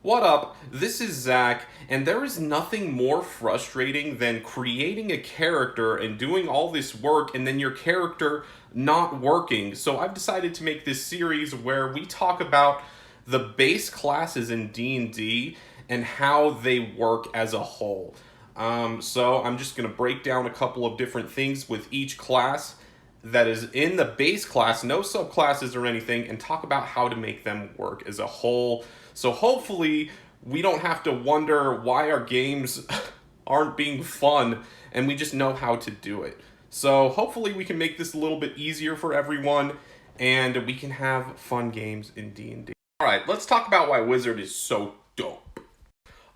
What up? This is Zach, and there is nothing more frustrating than creating a character and doing all this work and then your character not working. So I've decided to make this series where we talk about the base classes in D&D and how they work as a whole. So I'm just going to break down a couple of different things with each class that is in the base class, no subclasses or anything, and talk about how to make them work as a whole. So hopefully we don't have to wonder why our games aren't being fun and we just know how to do it. So hopefully we can make this a little bit easier for everyone and we can have fun games in D&D. Alright, let's talk about why Wizard is so dope.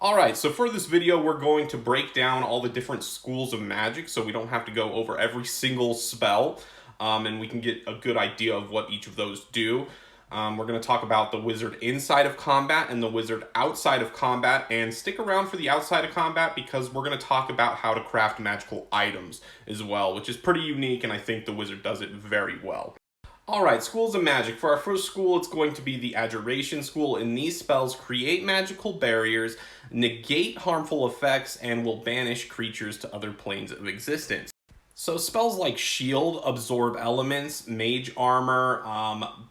Alright, so for this video we're going to break down all the different schools of magic so we don't have to go over every single spell and we can get a good idea of what each of those do. We're going to talk about the wizard inside of combat and the wizard outside of combat, and stick around for the outside of combat because we're going to talk about how to craft magical items as well, which is pretty unique and I think the wizard does it very well. Alright, schools of magic. For our first school, it's going to be the Adjuration School, and these spells create magical barriers, negate harmful effects, and will banish creatures to other planes of existence. So spells like Shield, Absorb Elements, Mage Armor,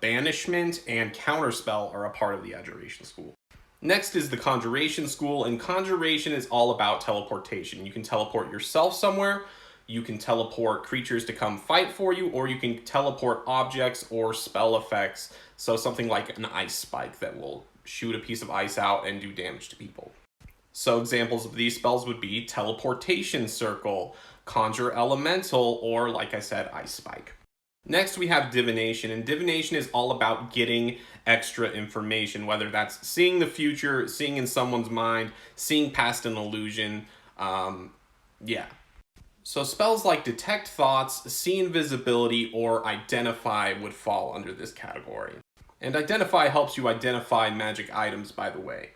Banishment, and Counterspell are a part of the Adjuration School. Next is the Conjuration School, and Conjuration is all about teleportation. You can teleport yourself somewhere, you can teleport creatures to come fight for you, or you can teleport objects or spell effects, so something like an ice spike that will shoot a piece of ice out and do damage to people. So examples of these spells would be Teleportation Circle, Conjure Elemental, or, like I said, Ice Spike. Next we have Divination, and Divination is all about getting extra information, whether that's seeing the future, seeing in someone's mind, seeing past an illusion, yeah. So spells like Detect Thoughts, See Invisibility, or Identify would fall under this category. And Identify helps you identify magic items, by the way.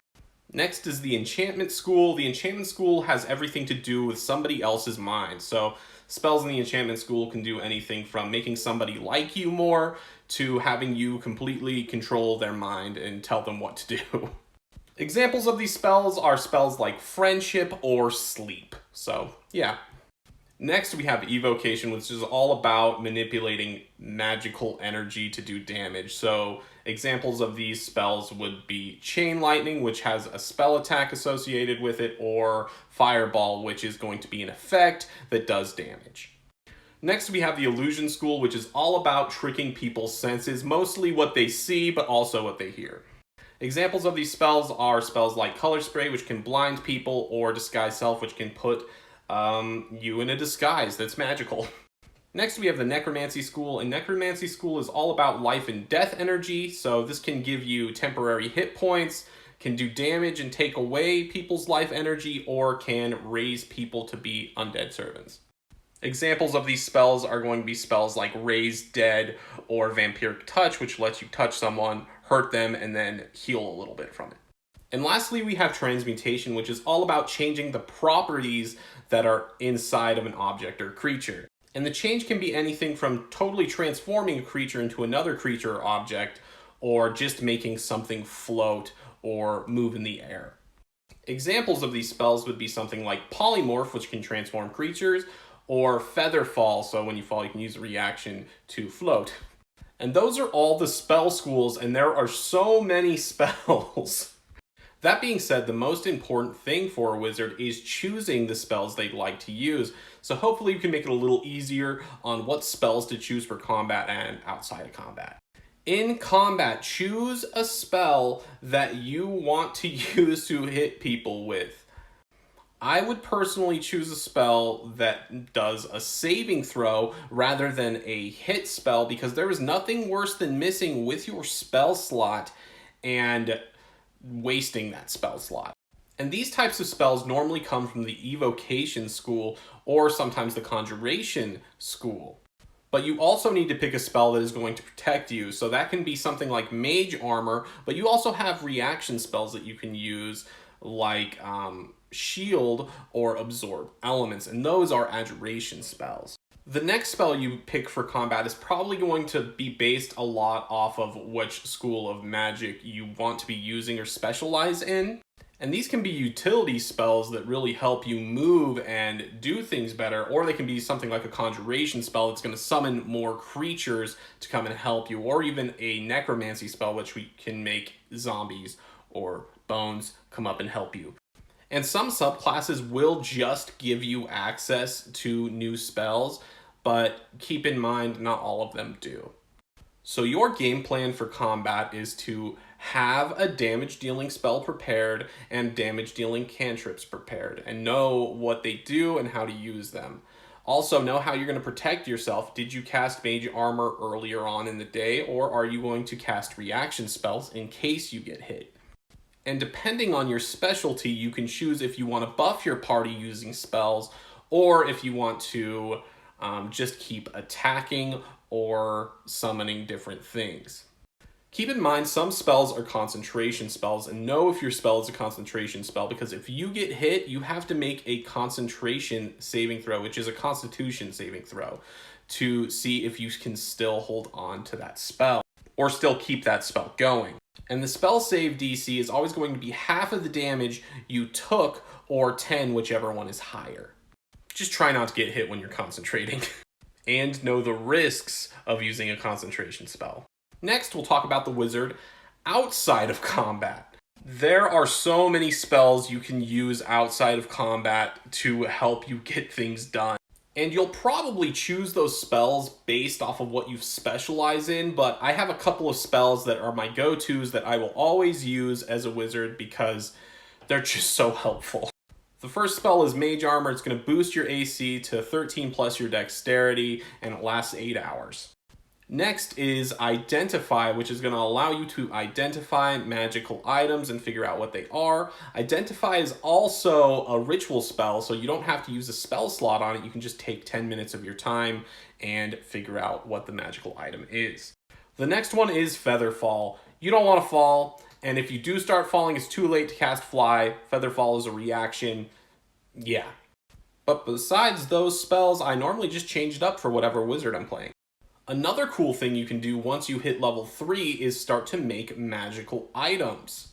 Next is the Enchantment School. The Enchantment School has everything to do with somebody else's mind. So spells in the Enchantment School can do anything from making somebody like you more to having you completely control their mind and tell them what to do. Examples of these spells are spells like Friendship or Sleep. So yeah. Next we have Evocation, which is all about manipulating magical energy to do damage. So examples of these spells would be Chain Lightning, which has a spell attack associated with it, or Fireball, which is going to be an effect that does damage. Next we have the Illusion School, which is all about tricking people's senses, mostly what they see, but also what they hear. Examples of these spells are spells like Color Spray, which can blind people, or Disguise Self, which can put you in a disguise that's magical. Next we have the Necromancy School, and Necromancy School is all about life and death energy, so this can give you temporary hit points, can do damage and take away people's life energy, or can raise people to be undead servants. Examples of these spells are going to be spells like Raise Dead or Vampiric Touch, which lets you touch someone, hurt them, and then heal a little bit from it. And lastly, we have Transmutation, which is all about changing the properties that are inside of an object or creature. And the change can be anything from totally transforming a creature into another creature or object, or just making something float or move in the air. Examples of these spells would be something like Polymorph, which can transform creatures, or Feather Fall, so when you fall you can use a reaction to float. And those are all the spell schools, and there are so many spells. That being said, the most important thing for a wizard is choosing the spells they'd like to use. So hopefully you can make it a little easier on what spells to choose for combat and outside of combat. In combat, choose a spell that you want to use to hit people with. I would personally choose a spell that does a saving throw rather than a hit spell, because there is nothing worse than missing with your spell slot and wasting that spell slot. And these types of spells normally come from the Evocation School or sometimes the Conjuration School. But you also need to pick a spell that is going to protect you. So that can be something like Mage Armor, but you also have reaction spells that you can use like Shield or Absorb Elements, and those are Adjuration spells. The next spell you pick for combat is probably going to be based a lot off of which school of magic you want to be using or specialize in. And these can be utility spells that really help you move and do things better, or they can be something like a conjuration spell that's going to summon more creatures to come and help you, or even a necromancy spell, which we can make zombies or bones come up and help you. And some subclasses will just give you access to new spells, but keep in mind, not all of them do. So your game plan for combat is to have a damage dealing spell prepared and damage dealing cantrips prepared, and know what they do and how to use them. Also know how you're going to protect yourself. Did you cast mage armor earlier on in the day, or are you going to cast reaction spells in case you get hit? And depending on your specialty, you can choose if you want to buff your party using spells, or if you want to just keep attacking or summoning different things. Keep in mind, some spells are concentration spells, and know if your spell is a concentration spell, because if you get hit, you have to make a concentration saving throw, which is a constitution saving throw, to see if you can still hold on to that spell, or still keep that spell going. And the spell save DC is always going to be half of the damage you took, or 10, whichever one is higher. Just try not to get hit when you're concentrating. And know the risks of using a concentration spell. Next, we'll talk about the wizard outside of combat. There are so many spells you can use outside of combat to help you get things done. And you'll probably choose those spells based off of what you specialize in, but I have a couple of spells that are my go-tos that I will always use as a wizard because they're just so helpful. The first spell is Mage Armor. It's going to boost your AC to 13 plus your dexterity, and it lasts 8 hours. Next is Identify, which is going to allow you to identify magical items and figure out what they are. Identify is also a ritual spell, so you don't have to use a spell slot on it. You can just take 10 minutes of your time and figure out what the magical item is. The next one is Featherfall. You don't want to fall, and if you do start falling, it's too late to cast Fly. Featherfall is a reaction. Yeah. But besides those spells, I normally just change it up for whatever wizard I'm playing. Another cool thing you can do once you hit level 3 is start to make magical items.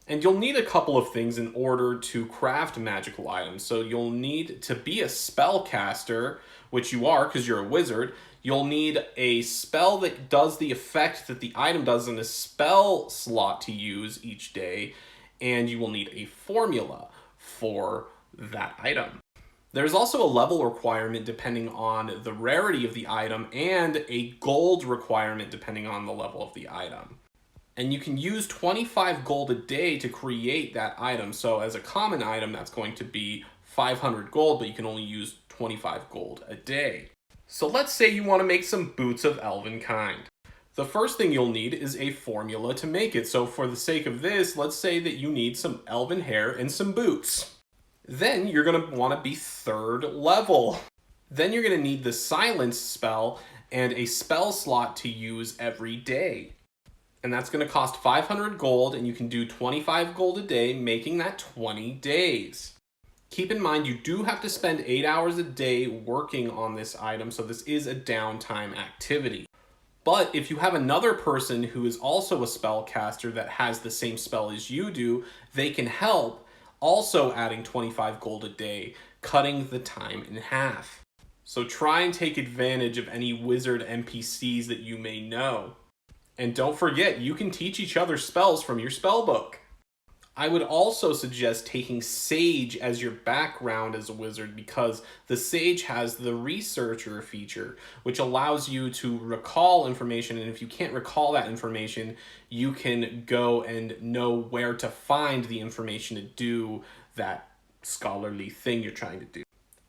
And you'll need a couple of things in order to craft magical items. So you'll need to be a spellcaster, which you are because you're a wizard. You'll need a spell that does the effect that the item does in a spell slot to use each day. And you will need a formula for that item. There's also a level requirement depending on the rarity of the item, and a gold requirement depending on the level of the item. And you can use 25 gold a day to create that item. So as a common item, that's going to be 500 gold, but you can only use 25 gold a day. So let's say you want to make some boots of elven kind. The first thing you'll need is a formula to make it. So for the sake of this, let's say that you need some elven hair and some boots. Then you're going to want to be 3rd level. Then you're going to need the silence spell and a spell slot to use every day. And that's going to cost 500 gold, and you can do 25 gold a day, making that 20 days. Keep in mind, you do have to spend 8 hours a day working on this item, so this is a downtime activity. But if you have another person who is also a spellcaster that has the same spell as you do, they can help, also adding 25 gold a day, cutting the time in half. So try and take advantage of any wizard NPCs that you may know. And don't forget, you can teach each other spells from your spellbook. I would also suggest taking Sage as your background as a wizard, because the Sage has the researcher feature, which allows you to recall information, and if you can't recall that information, you can go and know where to find the information to do that scholarly thing you're trying to do.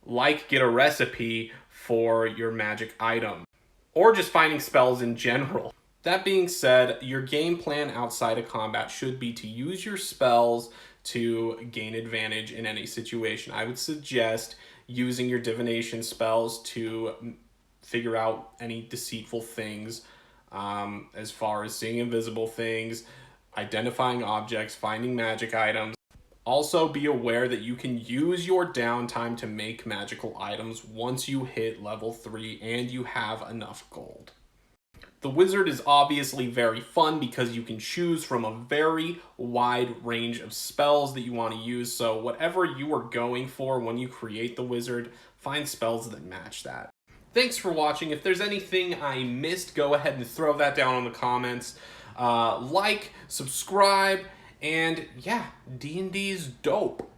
Like get a recipe for your magic item, or just finding spells in general. That being said, your game plan outside of combat should be to use your spells to gain advantage in any situation. I would suggest using your divination spells to figure out any deceitful things, as far as seeing invisible things, identifying objects, finding magic items. Also, be aware that you can use your downtime to make magical items once you hit level 3 and you have enough gold. The wizard is obviously very fun because you can choose from a very wide range of spells that you want to use, so whatever you are going for when you create the wizard, find spells that match that. Thanks for watching. If there's anything I missed, go ahead and throw that down in the comments. Like, subscribe, and yeah, D&D is dope.